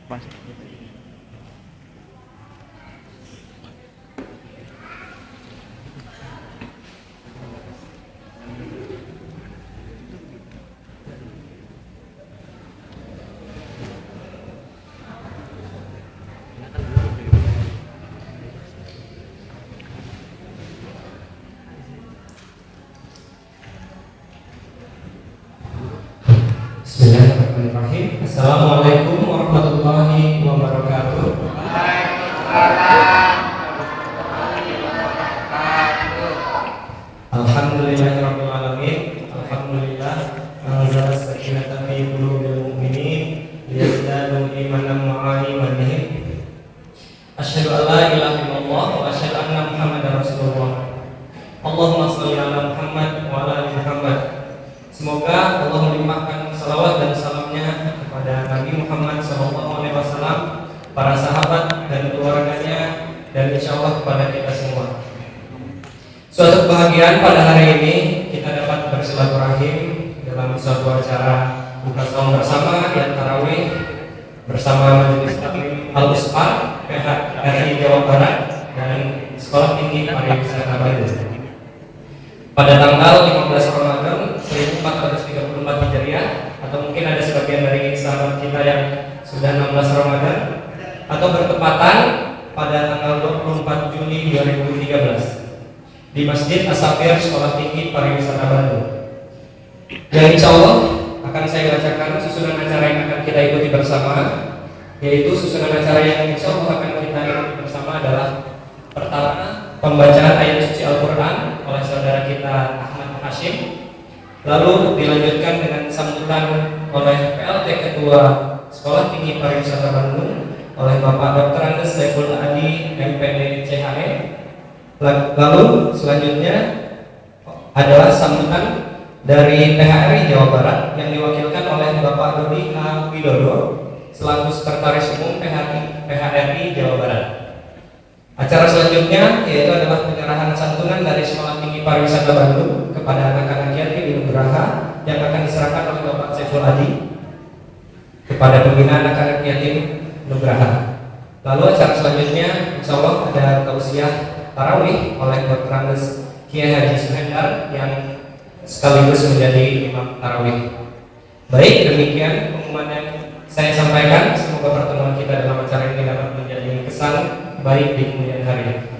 Mas. Bismillahirrahmanirrahim. Assalamualaikum warahmatullahi wabarakatuh. Alhamdulillahirabbil alamin. Alhamdulillah anzala sakinata fi qulubil mu'minin liyazdadu imanan ma'a imanihim. Asyhadu an la ilaha illallah wa asyhadu anna Muhammadar Rasulullah. Allahumma shalli ala Muhammad wa ala ali Muhammad. Semoga Allah melimpahkan salawat dan salamnya kepada Nabi Muhammad SAW, para sahabat dan keluarganya, dan insya Allah kepada kita semua. Suatu kebahagiaan pada hari ini kita dapat bersilaturahim dalam suatu acara buka saum bersama yang tarawih bersama Majelis Taklim Al-Uspar PHRI Jawa Barat dan Sekolah Tinggi Pariwisata Bandung pada tanggal 15 Ramadan 1434 Hijriah, atau mungkin ada sebagian dari sahabat kita yang sudah 16 Ramadan, atau bertepatan pada tanggal 24 Juni 2013 di Masjid As-Safir Sekolah Tinggi Pariwisata Bandung. Yang insya Allah akan saya bacakan susunan acara yang akan kita ikuti bersama, yaitu susunan acara yang insya Allah akan kita ikuti bersama adalah pertama, pembacaan ayat suci Al-Quran oleh saudara kita Ahmad Hashim, lalu dilanjutkan dengan sambutan oleh PLT Ketua Sekolah Tinggi Pariwisata Bandung oleh Bapak Dr. Andes Saiful Adi MPD CHE. Lalu selanjutnya adalah sambutan dari PHRI Jawa Barat yang diwakilkan oleh Bapak Dodi H. Widodo selaku Sekretaris Umum PHRI Jawa Barat. Acara selanjutnya yaitu adalah penyerahan santunan dari Sekolah Tinggi Pariwisata Bandung kepada anak-anak yatim di Nugraha yang akan diserahkan oleh Bapak Saiful Adi kepada pembina anak-anak yatim Nugraha. Lalu acara selanjutnya insya Allah ada tausiah tarawih oleh Dr. Andes Kiai Haji Suhendar yang sekaligus menjadi imam tarawih. Baik, demikian pengumuman yang saya sampaikan. Semoga pertemuan kita dalam acara ini dapat menjadi kesan baik di kemudian hari.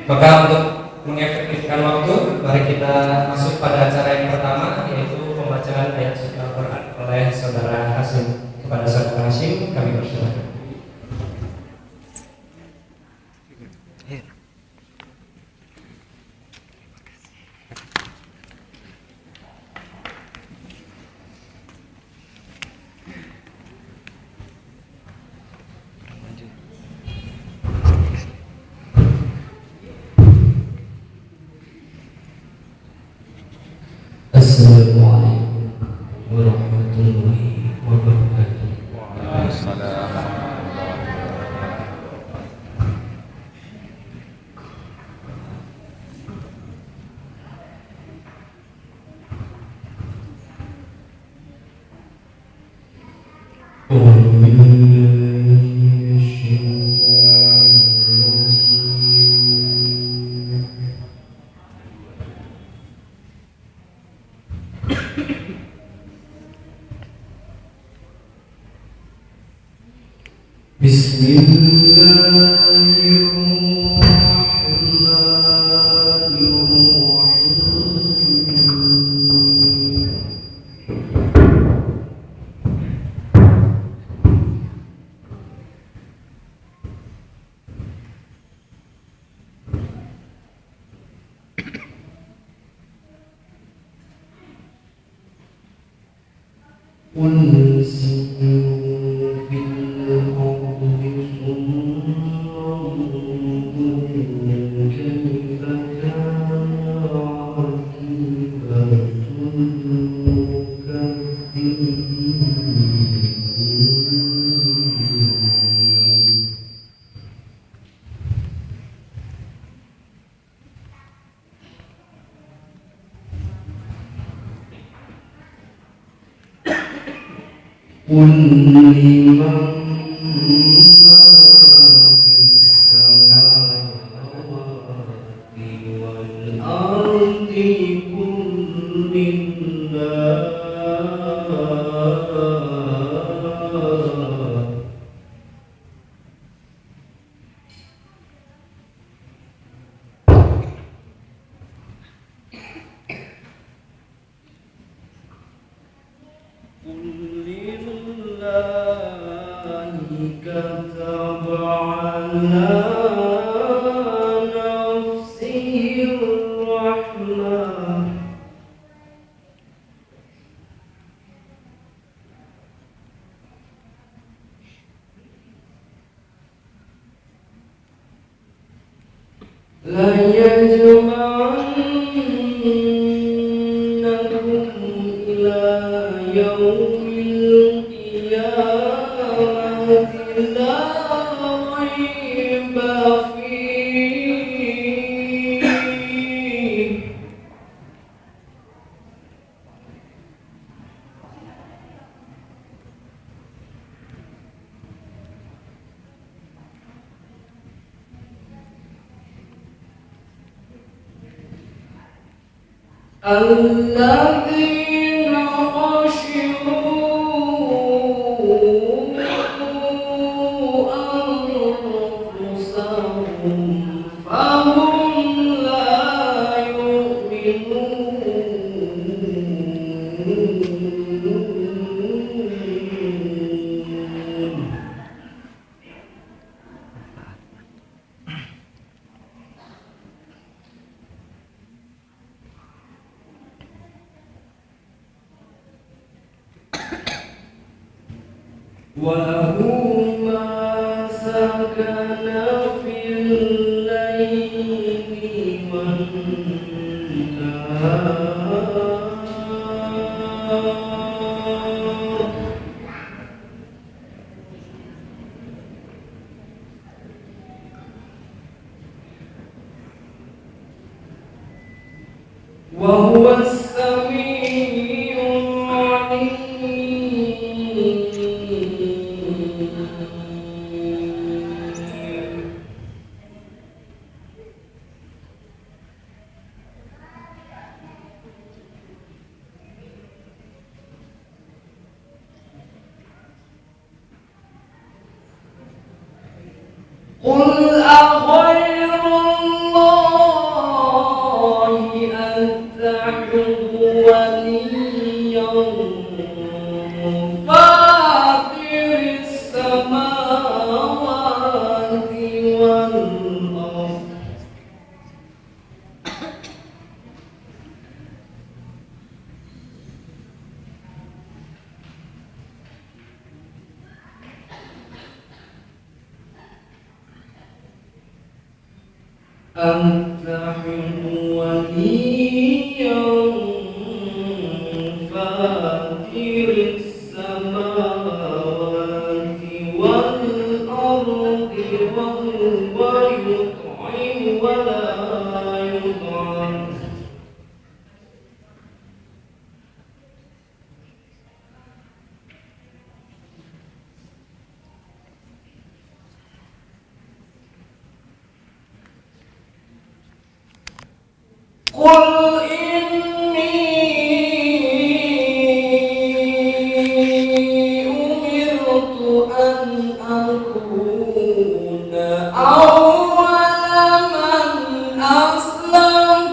Maka untuk mengefektifkan waktu, mari kita masuk pada acara yang pertama, yaitu pembacaan ayat suci Al-Quran oleh saudara Hasim. Kepada saudara Hasim kami persilakan. Assalamualaikum warahmatullahi wabarakatuh. قل لمن الذين خشعوا أنفسهم فهم لا يؤمنون. وله ما سكن في الليل والنهار وهو السميع العليم. قل أغير الله أتخذ وليا فاطر السماوات والأرض أتخذ وليا فاطر السماوات والأرض وهو يطعم ولا يطعم قل إني أمرت أن أكون أول من أسلم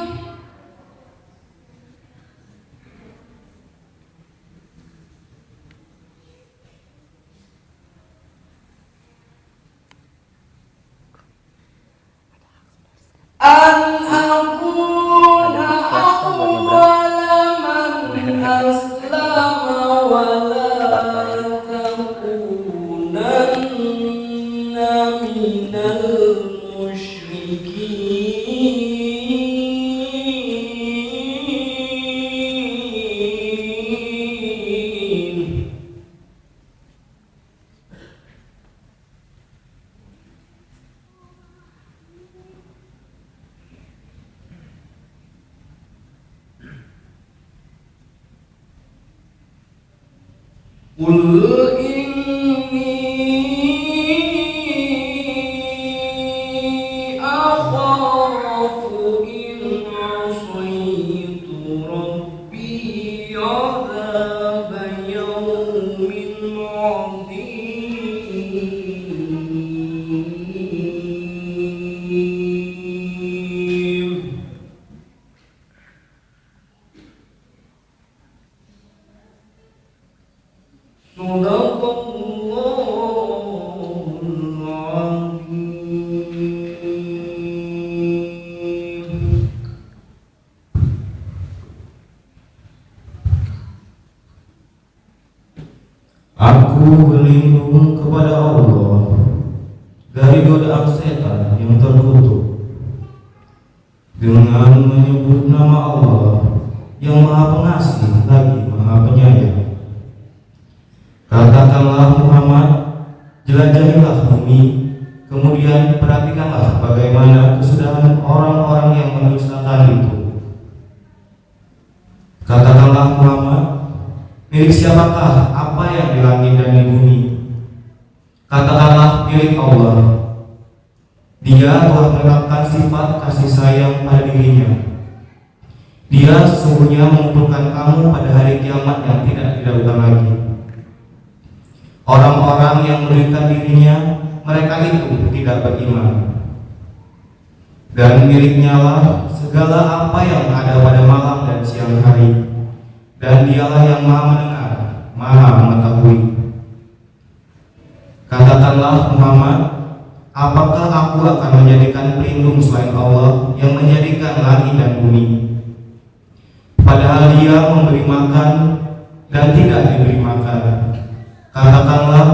أن أكون أول من أسلم ولا تكونن من المشركين. قل إني Aku berlindung kepada Allah dari godaan setan yang terkutuk dengan menyebut nama Allah yang Maha Pengasih lagi Maha Penyayang. Katakanlah Muhammad, jelajahilah bumi, kemudian perhatikanlah bagaimana kesudahan orang-orang yang mendustakan itu. Katakanlah Muhammad, milik siapakah apa yang di langit dan di bumi? Katakanlah milik Allah. Dia telah menetapkan sifat kasih sayang pada dirinya. Dia sesungguhnya mengumpulkan kamu pada hari kiamat yang tidak didahulukan lagi. Orang-orang yang merugikan dirinya, mereka itu tidak beriman. Dan miliknya lah segala apa yang ada pada malam dan siang hari. Dan dialah yang Maha mendengar, Maha mengetahui. Katakanlah Muhammad, apakah aku akan menjadikan pelindung selain Allah yang menjadikan langit dan bumi? Padahal Dia memberi makan dan tidak diberi makan. Katakanlah,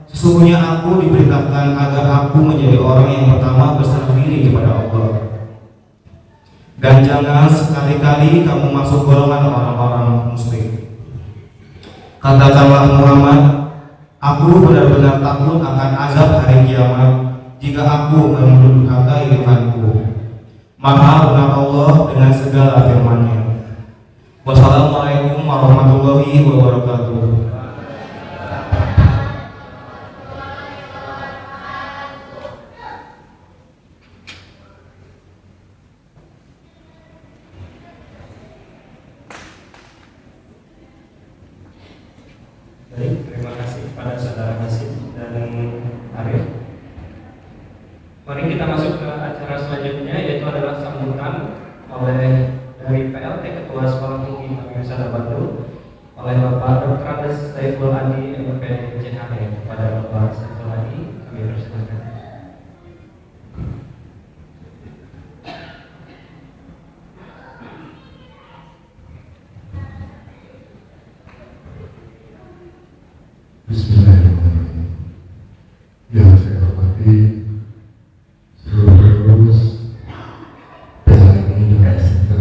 sesungguhnya aku diperintahkan agar aku menjadi orang yang pertama berserah diri kepada Allah. Dan jangan sekali-kali kamu masuk golongan orang-orang musyrik. Katakanlah Muhammad, aku benar-benar takut akan azab hari kiamat jika aku mendurhakai Tuhanku. Maha benar Allah dengan segala firman-Nya. Wassalamualaikum warahmatullahi wabarakatuh. Baik, terima kasih kepada saudara Hasim dan Arif. Mari kita masuk ke acara selanjutnya, yaitu adalah sambutan oleh dari PLT Ketua Sekolah Tinggi Pariwisata Bandung oleh Bapak Dr. Andes Saiful Adi MPD CHD. Kepada Bapak Saiful Adi kami persilakan. Bismillahirrahmanirrahim. Yang saya hormati seluruh pengurus PHMI dan SMK,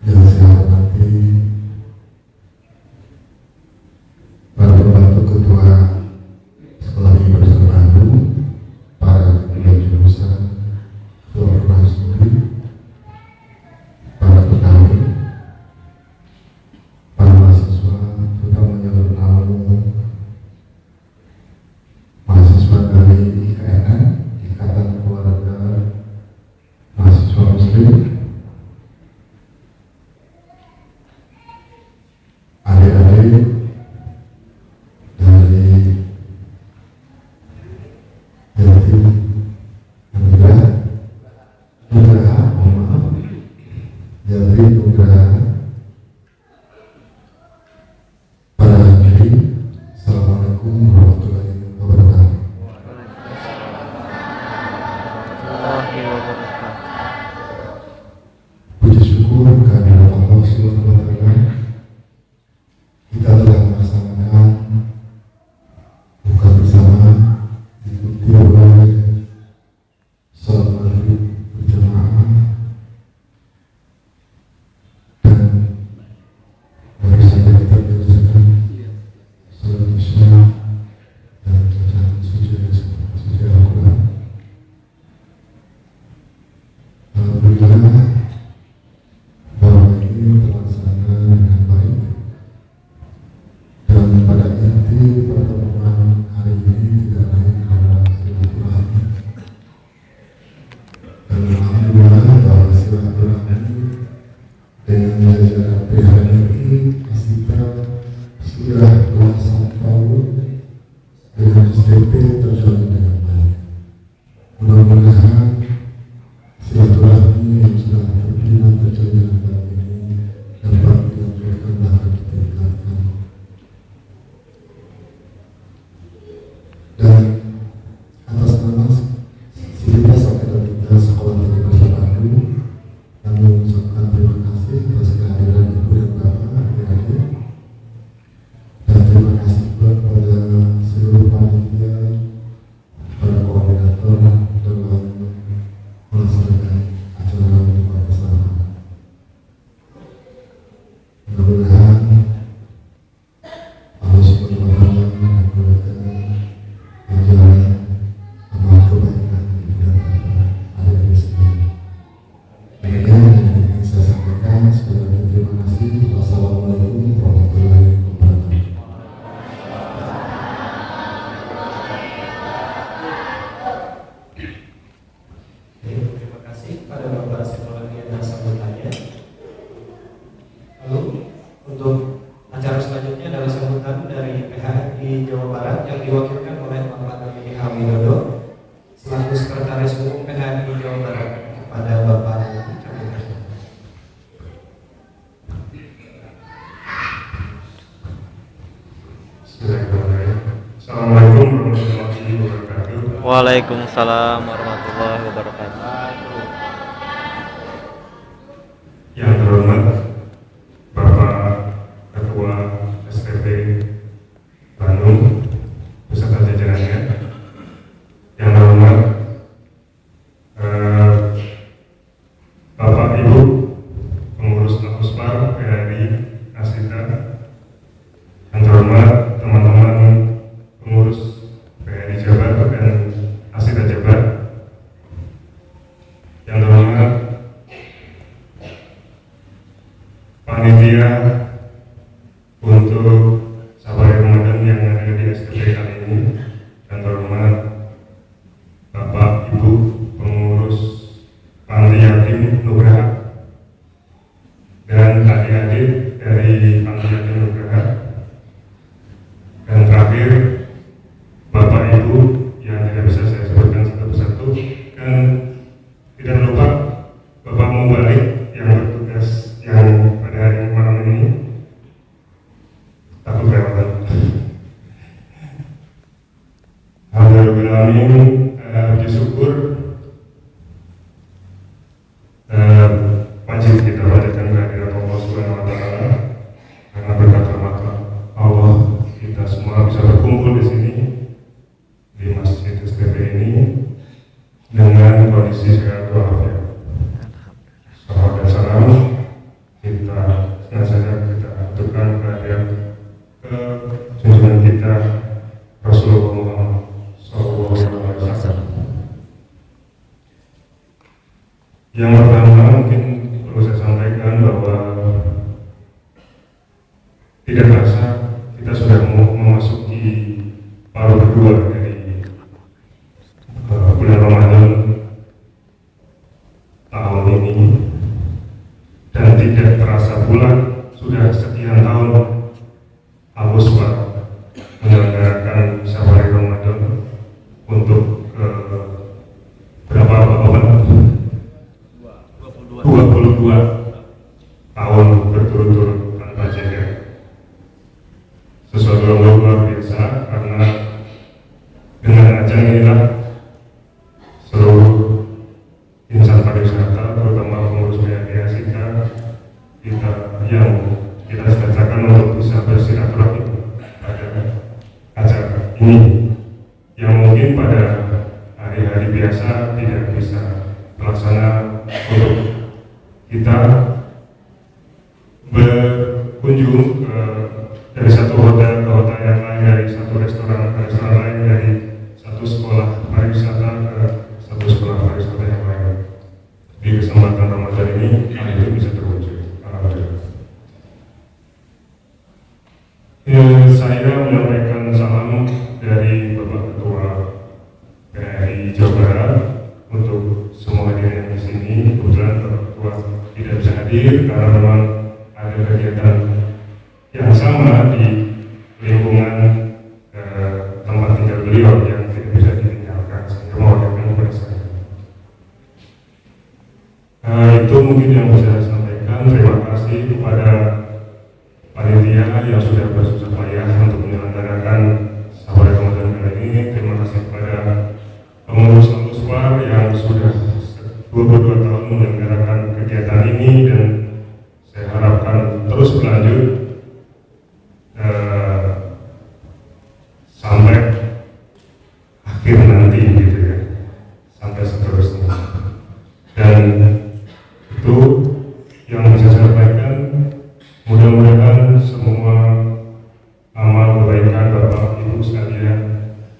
yang saya hormati para pembantu ketua Sekolah Tinggi Pariwisata Bandung, para ketua jurusan, ketua program studi, para pegawai, para mahasiswa, terutamanya penamu, mahasiswa dari IKN, Ikatan Keluarga Mahasiswa Muslim, adik-adik dari yatim Nugraha, mohon maaf, yatim Nugraha, para hadirin, Assalamualaikum warahmatullahi wabarakatuh. Puji syukur kehadirat Allah Subhanahu wa taala. Kita telah Untuk acara selanjutnya adalah sambutan dari PHRI Jawa Barat yang diwakilkan oleh Bapak Doni Hamidodo selaku Sekretaris Umum PHRI Jawa Barat. Kepada Bapak Assalamualaikum warahmatullahi wabarakatuh. Waalaikumsalam warahmatullahi wabarakatuh. Yang terhormat Bapak Ketua SPP Bandung beserta jajarannya. Yang terhormat Bapak Ibu pengurus Nakuspar PHRI Asita. Yang terhormat teman-teman pengurus PHRI Jabar dan Asita Jabar. Yang terhormat panitia untuk Safari Ramadan yang ada di STP kali ini. Yang terhormat Bapak Ibu pengurus Panti Yatim Nugraha dan adik-adik dari Panti Yatim Nugraha. Dan terakhir Bapak Ibu yang tidak bisa saya sebutkan satu persatu, dan tidak lupa Bapak Mubalik yang bertugas yang pada hari malam ini takut kelewatan. Alhamdulillah, puji syukur wajib kita panjatkan kehadirat Allah Subhanahu wa Ta'ala, karena berkat rahmat Allah kita semua bisa berkumpul di sini di Masjid STP ini dengan kondisi sehat walafiat. Salawat dan salam kita senantiasa kita aturkan kehadiran ke junjungan kita Rasulullah Muhammad SAW. Yang pertama mungkin perlu saya sampaikan bahwa tidak terasa kita sudah memasuki paruh kedua dari bulan Ramadan tahun ini, dan tidak terasa pula sudah sekian tahun Al-Uswar menyelenggarakan Safari Ramadan untuk berapa bulan? 22 tahun berturut-turut tanpa jeda. Sesuatu yang luar biasa, karena dengan ajang inilah seluruh insan pariwisata, terutama pengurus PHRI Asita, kita cita-citakan untuk bisa bersilaturahmi pada acara ini yang mungkin pada hari-hari biasa tidak bisa terlaksana, untuk kita berkunjung dari satu hotel ke hotel yang lain, dari satu restoran ke restoran lain, dari satu sekolah pariwisata ke satu sekolah pariwisata yang lain. Di kesempatan Ramadan ini hal itu bisa terwujud. Alhamdulillah. Saya menyampaikan salam dari Bapak Ketua PHRI Jawa Barat untuk semua hadirin yang di sini. Kebetulan Bapak Ketua tidak bisa hadir karena memang ada kegiatan yang sama di lingkungan tempat tinggal beliau yang tidak bisa ditinggalkan, sehingga mewakilkan kepada saya. Itu mungkin yang bisa saya sampaikan. Terima kasih kepada panitia yang sudah bersusah payah untuk menyelenggarakan Safari Ramadan kali ini. Terima kasih kepada pengurus Nakuspar yang sudah 22 tahun menyelenggarakan kegiatan ini, dan saya harapkan terus berlanjut sampai akhir nanti, gitu ya, sampai seterusnya. Dan itu yang bisa saya sampaikan. Mudah-mudahan semua amal kebaikan Bapak Ibu sekalian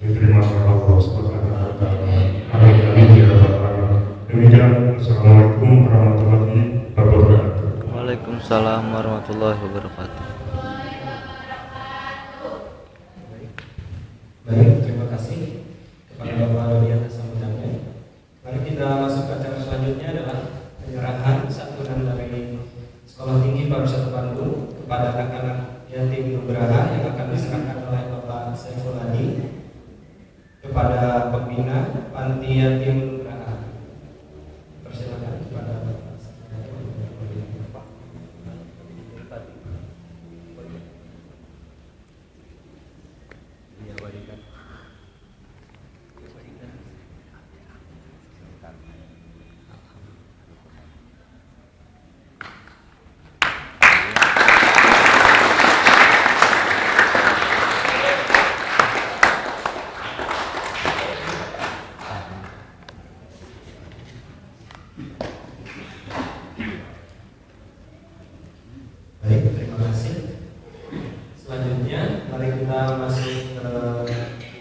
diterima oleh Allah Subhanahu wa Ta'ala. Amin amin ya rabbal alamin. Demikian, assalamualaikum warahmatullahi wabarakatuh. Waalaikumsalam warahmatullahi wabarakatuh. Baik, terima kasih kepada Bapak Doni atas sambutannya. Lalu kita masuk ke acara selanjutnya adalah penyerahan santunan dari Sekolah Tinggi Pariwisata Bandung kepada anak-anak yatim Nugraha yang akan diserahkan oleh Bapak Saiful Hadi kepada pembina Panti Yatim Nugraha. Persilakan kepada Bapak Saiful Hadi. Baik, terima kasih. Selanjutnya, mari kita masuk ke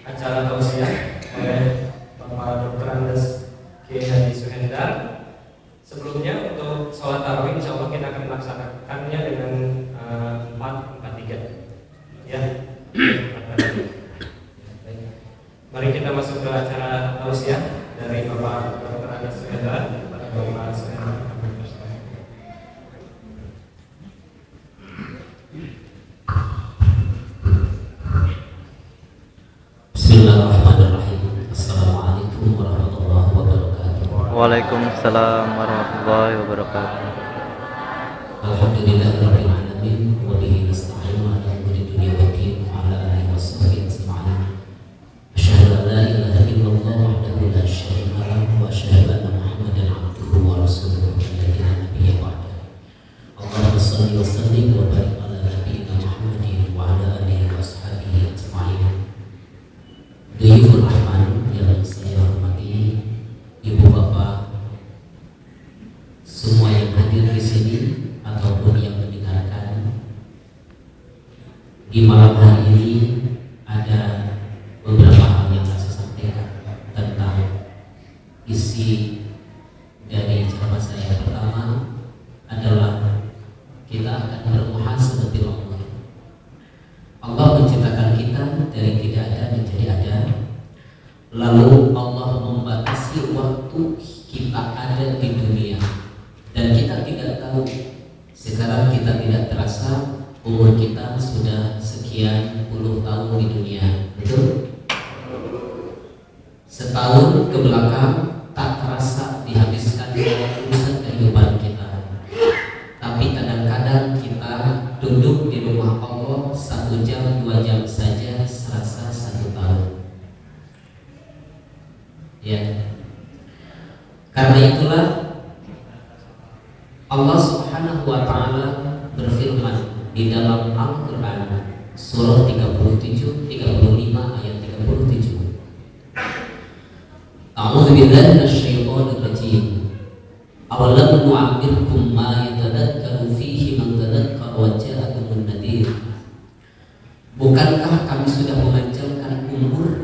acara tausiah oleh Bapak Dr. Andes Kiai Haji Suhendar. Sebelumnya untuk sholat tarawih insya Allah kita akan melaksanakannya dengan 4-4-3 ya. Baik. Mari kita masuk ke acara tausiah dari Bapak Dr. Andes Suhendar kepada Bapak Suhendar. Bismillahirrahmanirrahim. Assalamualaikum warahmatullahi wabarakatuh. Waalaikumsalam warahmatullahi wabarakatuh. Alhamdulillahirabbil alamin wa bihi nasta'inu ala umuri dunya waddin wa ala alihi washabbihi ajma'in. Asyhadu an la ilaha illallah wahdahu la syarika lahu wa asyhadu anna Muhammadan abduhu wa rasuluhu la nabiyya ba'dahu. Allahumma shalli wa sallim wa barik ala nabiyyina Muhammadin wa ala alihi washabbihi ajma'in. Duyufur Rahman yang saya hormati, Ibu Bapak, semua yang hadir di sini ataupun yang mendengarkan. Di malam hari ini ada beberapa hal yang saya sampaikan tentang isi dari ceramah saya. Pertama adalah kita akan bermuhasabah. Allah menciptakan kita dari tidak ada menjadi ada. Lalu Allah membatasi waktu kita ada di dunia, dan kita tidak tahu. Sekarang kita tidak terasa umur kita sudah sekian puluh tahun di dunia, betul? Setahun ke belakang tak terasa dihabiskan dalam urusan kehidupan kita. Tapi kadang-kadang kita duduk di rumah Allah 1 jam 2 jam saja serasa 1 tahun. Ya. Karena itulah Allah Subhanahu wa taala berfirman di dalam Al-Qur'an surah 35 ayat 37. A'udzu billahi minasyaitonir rajim. Awalam nu'ammirkum ma yatadakkaru fihi man tadakkara wa ja'akumun nadhir. Bukankah kami sudah memanjangkan umur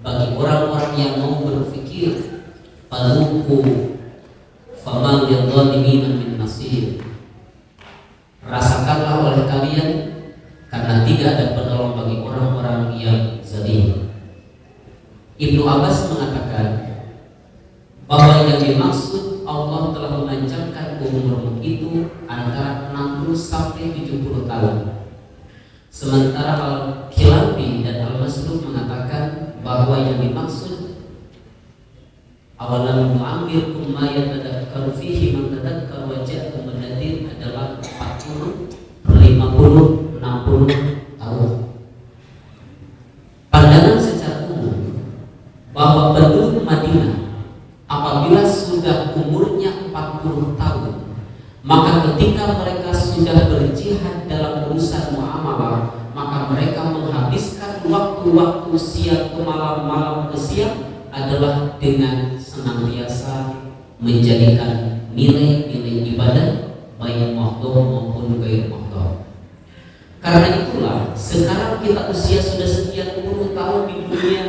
bagi orang-orang yang mau berpikir? Fadzuqu fama lidh-dhalimina min nasir. Rasakanlah oleh kalian, karena tidak ada penolong bagi orang-orang yang zalim. Ibnu Abbas mengatakan bahwa yang dimaksud Allah telah memanjangkan umur itu antara 60 sampai 70 tahun. Sementara Al-Kilabi dan Al-Masruf mengatakan bahwa yang dimaksud awalam nu'ammirkum ma yatadakkaru fihi man tadakkara wa ja'akumun nadhir adalah 40, 50, 60 tahun. Pandangan secara umum bahwa penduduk Madinah apabila sudah umurnya 40 tahun, maka ketika mereka sudah berjihad dalam urusan muamalah, maka mereka menghabiskan waktu-waktu siang ke malam, malam ke siang adalah dengan senantiasa menjadikan nilai-nilai ibadah baik mahdhur maupun ghair mahdhur. Karena itulah sekarang kita usia sudah sekian puluh tahun di dunia.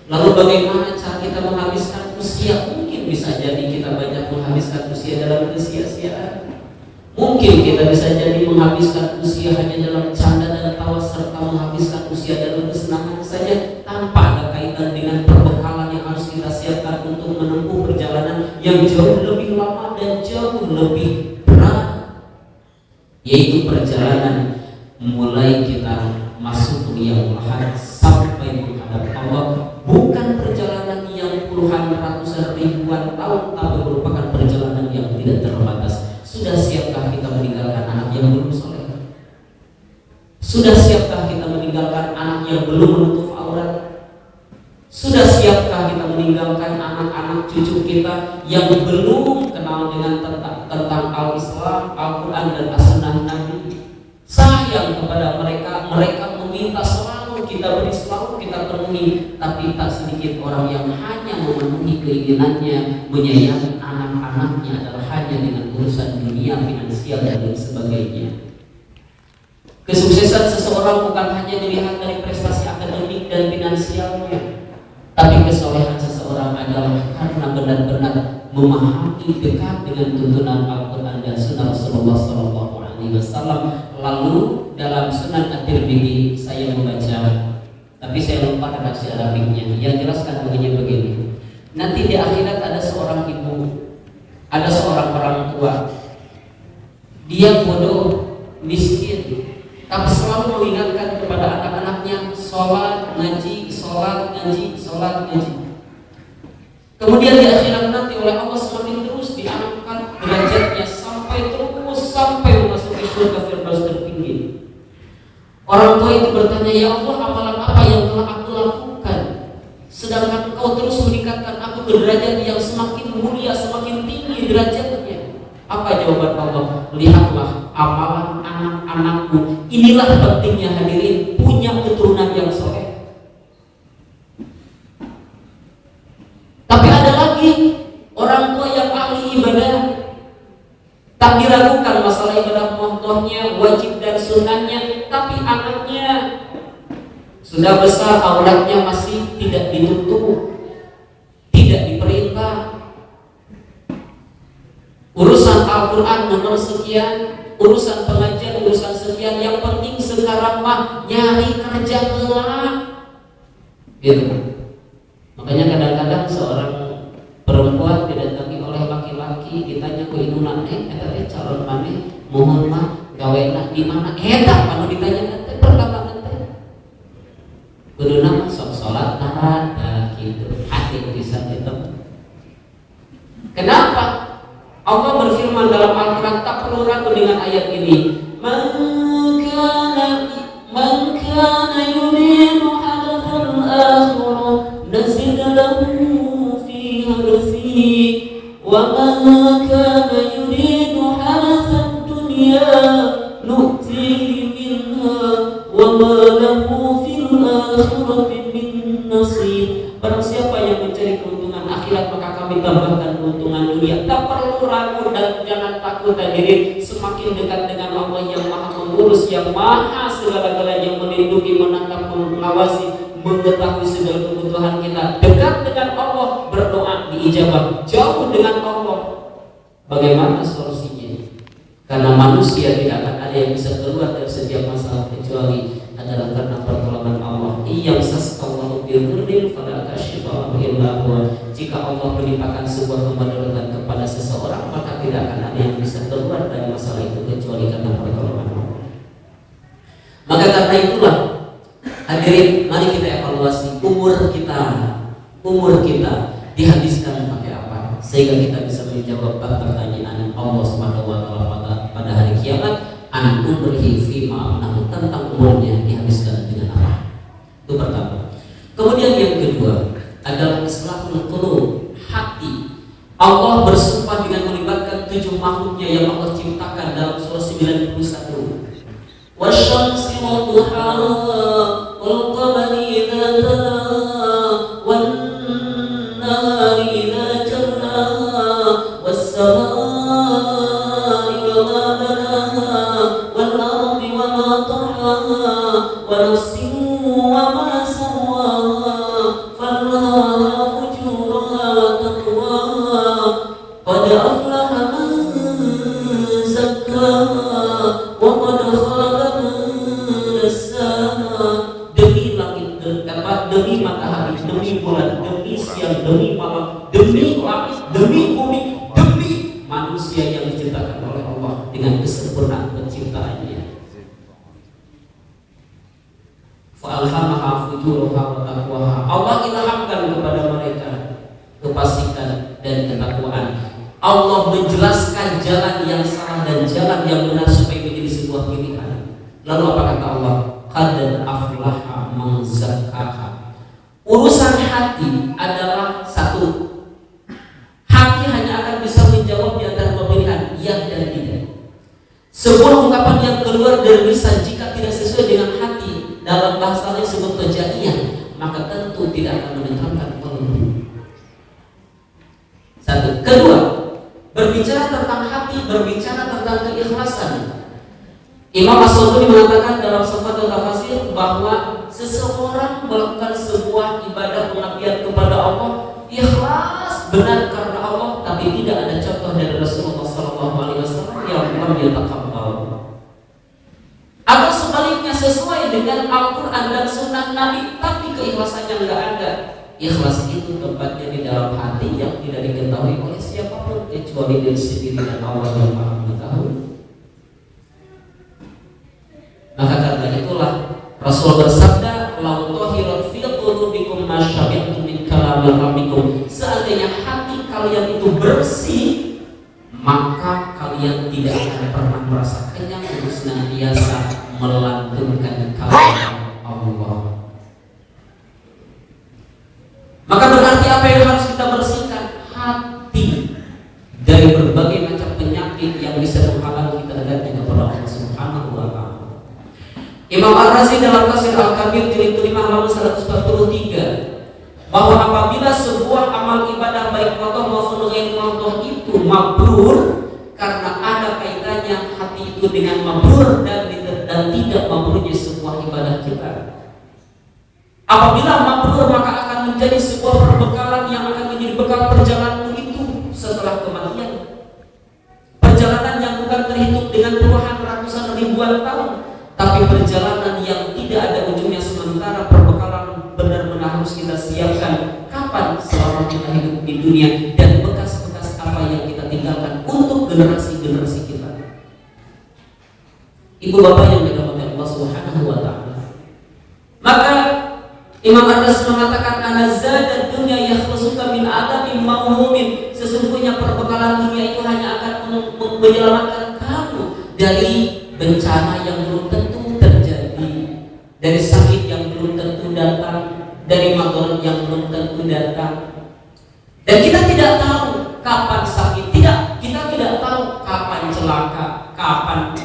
Lalu bagaimana cara kita menghabiskan usia? Mungkin bisa jadi kita banyak menghabiskan usia dalam kesia-siaan. Mungkin kita bisa jadi menghabiskan usia hanya dalam canda dan tawa, serta menghabiskan usia dalam kesenangan saja tanpa ada kaitan dengan perbekalan yang harus kita siapkan untuk menempuh perjalanan yang jauh lebih lama dan jauh lebih berat, yaitu mempunyai perjalanan mulai kita masuk ke yang lahat sampai menghadap Allah, bukan perjalanan yang puluhan, ratusan, ribuan tahun, tapi merupakan perjalanan yang tidak terbatas. Sudah siapkah kita meninggalkan anak yang belum soleh? Sudah siapkah kita meninggalkan anak yang belum menutup aurat? Sudah siapkah kita meninggalkan anak-anak cucu kita yang belum kenal dengan tentang Al-Islam, Al-Quran dan As-Sunnah Nabi? Sayang kepada mereka, mereka meminta selalu kita beri, selalu kita penuhi, tapi tak sedikit orang yang hanya memenuhi keinginannya, menyayangi anak-anaknya adalah hanya dengan urusan dunia, finansial dan lain sebagainya. Kesuksesan seseorang bukan hanya dilihat dari prestasi akademik dan finansialnya, tapi kesolehan seseorang adalah karena benar-benar memahami dekat dengan tuntunan Al-Quran dan Sunnah Rasulullah SAW. Lalu dalam Sunan At-Tirmidzi saya membaca, tapi saya lupa redaksi Arabiknya, yang jelaskan begini. Nanti di akhirat ada seorang ibu, ada seorang orang tua, dia bodoh, miskin, tapi selalu mengingatkan kepada anak-anaknya sholat, ngaji, sholat, ngaji, sholat, ngaji. Kemudian di akhirat nanti oleh Allah semakin terus diangkat derajatnya sampai memasuki surga Firdaus tertinggi. Orang tua itu bertanya, ya Allah, amalan apa yang telah aku lakukan sedangkan Engkau terus meningkatkan aku ke derajat yang semakin mulia, semakin tinggi derajatnya? Apa jawaban Allah? Lihatlah amalan anak-anakku. Inilah pentingnya hadirin punya keturunan yang soleh. Tapi ada lagi orang tua yang ahli ibadah, tak diragukan masalah ibadah mohdohnya, wajib dan sunnahnya, tapi anaknya sudah besar, auratnya masih tidak ditutup, tidak diperintah. Urusan Al-Quran nomor sekian, urusan pengajian, urusan sekian, yang penting sekarang mah nyari kerja kelak, gitu. Makanya kadang-kadang seorang perempuan didatangi oleh laki-laki, ditanya ku inuna eta teh calon maneh mohon mah gawena di mana? Eta panu ditanya teh pertama teh. Kuduna mah sok salat narada gitu. Hati bisa ditemu. Kenapa? Allah berfirman dalam Al-Quran, tak perlu ragu dengan ayat ini. Man kana yuridu hadathal akhirah nazid lahu fi harfihi wa man kana yuridu hadathad dunya nu'tihi minha wa ma lahu fil akhirati min nasib. Barang siapa yang mencari keuntungan akhirat, maka kami tambahkan keuntungan dunia. Tak perlu ragu dan jangan takut hadirin. Semakin dekat dengan Allah yang maha mengurus, yang maha segala-galanya, yang melindungi, menatap, mengawasi, mengetahui segala kebutuhan kita. Dekat dengan Allah, berdoa diijabah. Jauh dengan Allah, bagaimana solusinya? Karena manusia tidak akan ada yang bisa keluar dari setiap masalah kecuali adalah karena pertolongan Allah. Iyamsaskallahu birril fala kashifa illa huwa. Jika Allah menimpakan sebuah kemudaratan kepada seseorang, maka tidak akan ada yang bisa keluar dari masalah itu kecuali karena pertolongan Allah. Maka karena itulah hadirin, mari kita evaluasi umur kita dihabiskan pakai apa, sehingga kita bisa menjawab pertanyaan Allah Subhanahu wa taala pada hari kiamat. An umrihi fi ma'amnahu, tentang umurnya dihabiskan dengan apa. Itu pertama. Kemudian yang kedua adalah islahul qulub, hati. Allah bersumpah dengan melibatkan 7 makhluknya yang Allah ciptakan dalam surah 91. Wasyamsi wa duhaha wal qamari idza talaha wan nahari idza jallaha was samaa'i wa ma banaha wal ardi wa ma tahaha wa nafsin wa ma sawaha falhamaha fujuraha wa taqwaha qad aflaha man zakkaha wa qad khaba man dassaha. Demi langit, demi matahari, demi bulan, demi siang, demi malam, demi langit, demi bumi, demi manusia yang diciptakan oleh Allah dengan kesempurnaan penciptaannya. Fa'alhamaha fujuraha wa taqwaha. Allah ilhamkan kepada mereka kefasikan dan ketakwaan. Allah menjelaskan jalan yang salah dan jalan yang benar supaya menjadi sebuah pilihan. Lalu apa kata Allah? Qad aflaha man zakkaha. Urusan hati adalah satu. Hati hanya akan bisa menjawab di antara dua pilihan, ya dan tidak. Sebuah ungkapan yang keluar dari lisan jika tidak sesuai dengan hati, dalam bahasa lain disebut kejaiyah, maka tentu tidak akan menenteramkan qalbu. Satu. Kedua, berbicara tentang hati, berbicara tentang keikhlasan. Imam As-Syafi'i mengatakan dalam Sifatul Tafsir bahwa seseorang melakukan sebuah ibadah pengabdian kepada Allah ikhlas benar karena Allah, tapi tidak ada contoh dari Rasulullah SAW yang lam yataqabbal. Atau sebaliknya sesuai dengan Al-Quran dan Sunnah Nabi, tapi keikhlasannya nggak ada. Ikhlas itu tempatnya di dalam hati yang tidak diketahui oleh siapapun kecuali diri sendiri dan Allah yang Maha Mengetahui. Maka karena itulah Rasul bersabda, "Lau tahirat fi qulubikum ma syabi'tum min kalamir rabbikum." Seandainya hati kalian itu bersih, maka kalian tidak akan pernah merasa kenyang untuk senantiasa melantunkan kalam Allah. Maka berarti apa yang harus kita bersihkan? Hati dari berbagai macam penyakit yang bisa menghalangi kita dekatnya kepada Allah Subhanahu wa Ta'ala. Imam Ar-Razi dalam Tafsir Al-Kabir jilid 5 halaman 143 bahwa apabila sebuah amal ibadah baik qadha maupun ghairi qadha itu mabrur karena ada kaitannya hati itu dengan mabrur dan tidak mabrurnya sebuah ibadah kita. Apabila mabrur maka akan menjadi sebuah perbekalan yang akan menjadi bekal perjalananmu itu setelah kematian. Perjalanan yang bukan terhitung dengan puluhan ratusan ribuan tahun, tapi perjalanan yang tidak ada ujungnya, sementara perbekalan benar-benar harus kita siapkan kapan selama kita hidup di dunia dan bekas-bekas apa yang kita tinggalkan untuk generasi-generasi kita. Ibu bapak yang dirahmati Allah Subhanahu wa Ta'ala. Maka Imam Ar-Razi mengatakan anazada dunya yakhlusuka min adabin mawhumin. Sesungguhnya perbekalan dunia itu hanya akan menyelamatkan kamu dari bencana yang belum tentu terjadi, dari sakit yang belum tentu datang, dari madarat yang belum tentu datang. Dan kita tidak tahu kapan sakit, kita tidak tahu kapan celaka, kapan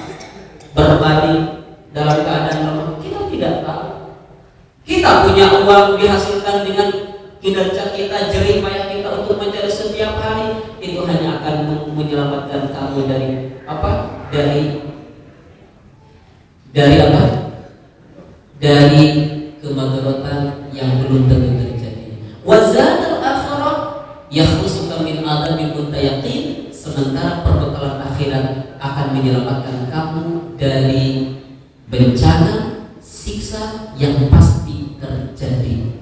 berbalik dalam keadaan lemah. Kita tidak tahu. Kita punya uang dihasilkan dengan kinerja kita, jerih payah kita untuk mencari setiap hari, itu hanya akan menyelamatkan kamu dari apa? Dari apa? Dari kemadaratan yang belum tentu terjadi. Wazadul akhirah yakhlusuka min adabil muttaqin. Sementara perbekalan akhirat akan menyelamatkan kamu dari bencana, siksa yang pasti terjadi.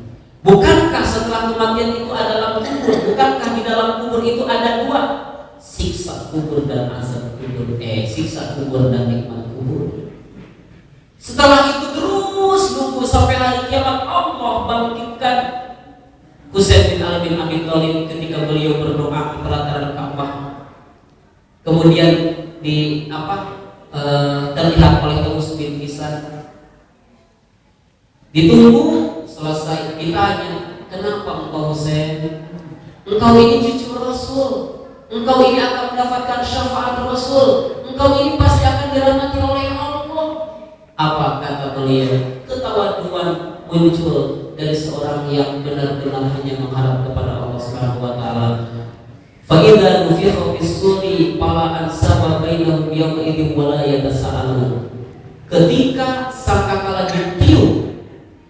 Bukankah setelah kematian itu adalah kubur? Bukankah di dalam kubur itu ada dua? Siksa kubur dan azab kubur. Siksa kubur dan nikmat kubur. Setelah itu terus nunggu sampai hari kiamat Allah bangkitkan Husain bin Ali bin Abi Thalib ketika beliau berdoa di pelataran Ka'bah. Kemudian terlihat oleh Aus bin Kisan. Ditunggu selesai, ditanya, kenapa engkau Husain? Engkau ini cucu Rasul, engkau ini akan mendapatkan syafaat Rasul, engkau ini pasti akan dirahmati oleh Allah. Apa kata beliau? Ketawaduan muncul dari seorang yang benar-benar hanya mengharap kepada Allah Subhanahu wa Ta'ala. Fa idza nufikha fis-suri fala ansaba bainahum yawma idzin wa la yatasaalun. Ketika sangkakala ditiup,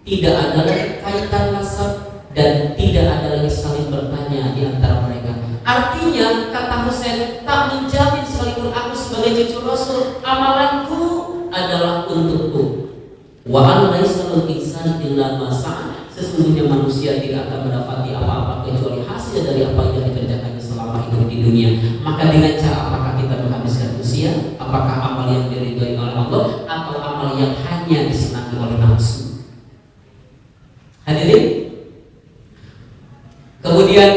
tidak ada lagi kaitan nasab dan tidak ada lagi saling bertanya di antara mereka. Artinya kata Husain, tak menjamin sekalipun aku sebagai cucu Rasul, amalanku adalah untukku. Wa an laisa lil insani illa ma sa'a. Sesungguhnya manusia tidak akan mendapati apa-apa kecuali hasil dari apa yang dikerjakannya selama hidup di dunia. Maka dengan cara apakah kita menghabiskan usia? Apakah amal yang diridhoi oleh Allah atau amal yang hanya disenangi oleh nafsu? Hadirin, kemudian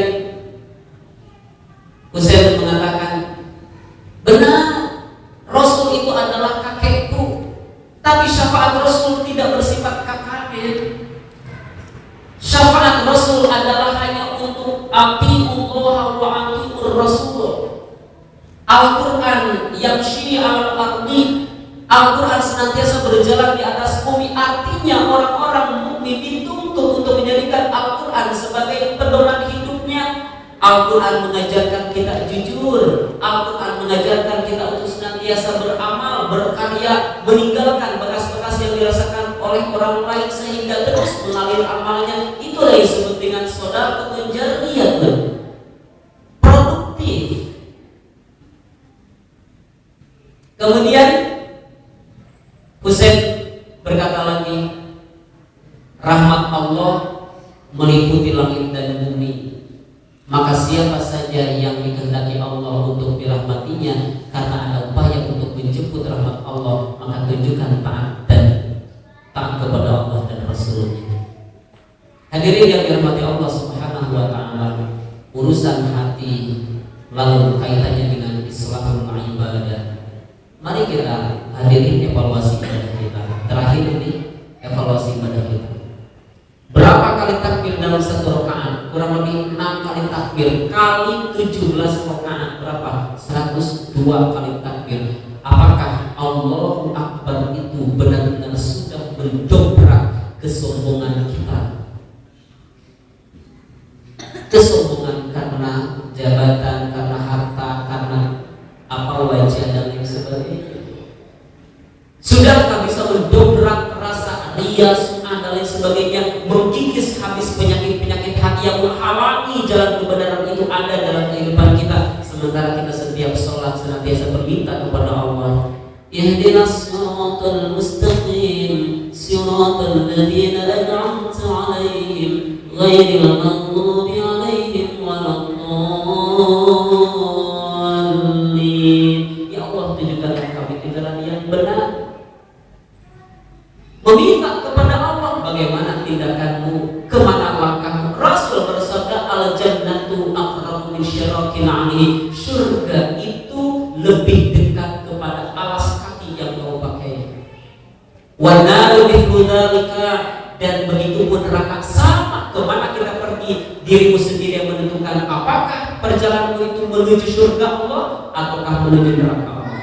Husain mengatakan, benar, Rasul itu adalah kakekku, tapi syafaat Rasul tidak bersifat kakaknya. Syafaat Rasul adalah hanya untuk atiullah wa atiur Rasul. Al-Quran yamshi al-ardi, Al-Quran senantiasa berjalan di atas bumi. Artinya orang-orang mukmin dituntut untuk menjadikan Al-Quran sebagai pedoman hidupnya. Al-Quran mengajarkan kita jujur, Al-Quran mengajarkan kita untuk senantiasa beramal, berkarya, meninggalkan bekas-bekas yang dirasakan oleh orang lain sehingga terus mengalir amalnya. Itulah yang disebut dengan shadaqatun jariyatun, produktif. Kemudian Husain berkata lagi, rahmat Allah meliputi langit dan bumi. Maka siapa saja yang dikehendaki Allah untuk dirahmatinya karena ada upaya untuk menjemput rahmat Allah, maka tunjukkan taat kepada Allah dan Rasulnya. Hadirin yang dirahmati Allah Subhanahu wa Ta'ala, urusan hati lalu kaitannya dengan Islahul ibadah. Mari kita hadirin evaluasi ibadah kita. Terakhir ini evaluasi ibadah kita. Berapa kali takbir dalam satu rakaat? Kurang lebih 6 kali takbir kali 17 rakaat, berapa? 102 kali takbir. Apakah Allahu Akbar itu benar-benar sudah mendobrak kesombongan kita? Kesombongan karena jabatan, karena harta, karena wajah dan lain sebagainya. Sudahkah bisa mendobrak rasa ria, sum'ah dan lain sebagainya, mengkikis habis penyakit-penyakit hati yang menghalangi jalan kebenaran itu ada dalam kehidupan kita, sementara kita setiap sholat senantiasa berminta kepada Allah, ihdinas siratal mustaqim siratal ladzina an'amta 'alaihim ghairil maghdubi 'alaihim waladdallin. Ya Allah, tunjukkanlah kami ke jalan yang benar. Meminta kepada Allah, bagaimana tindakanmu, kemana langkahmu? Rasul bersabda, al-jannatu aqrabu min syirakin 'ali. Surga itu lebih dekat kepada alas kaki yang kau pakai. Wa naru mithlu dzalika, dan begitu pun neraka sama. Kemana kita pergi, dirimu sendiri yang menentukan apakah perjalananmu itu menuju surga Allah ataukah menuju neraka Allah.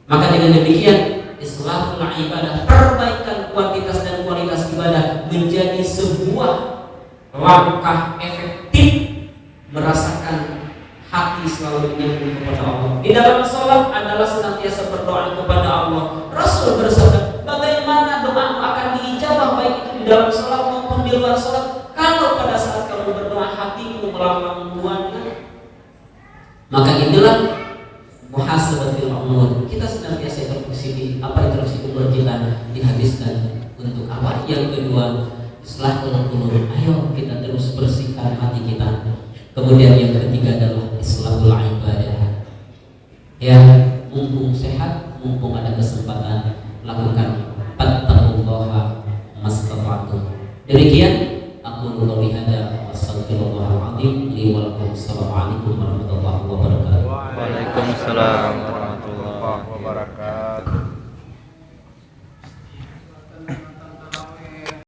Maka dengan demikian Islahul ibadah, perbaikan kuantitas dan kualitas ibadah menjadi sebuah langkah efektif merasakan hati selalu menyambung kepada Allah. Di dalam sholat adalah senantiasa berdoa kepada Allah. Rasul bersabda, bagaimana doamu akan diijabah baik itu di dalam sholat maupun di luar sholat kalau pada saat kamu berdoa hatimu melawan-lawannya. Maka inilah muhasabatul umur. Kita senantiasa introspeksi apa introspeksi umur kita dihabiskan untuk apa? Yang kedua, islahul qulub. Ayo kita terus bersihkan hati kita. Kemudian yang ketiga adalah islahul ibadah. Ya, mumpung sehat, mumpung ada kesempatan, lakukan fattaqullaha mastata'tum. Demikian aku qouli hada wa astaghfirullahal azim li wa lakum. Assalamualaikum warahmatullahi wabarakatuh. Waalaikumsalam.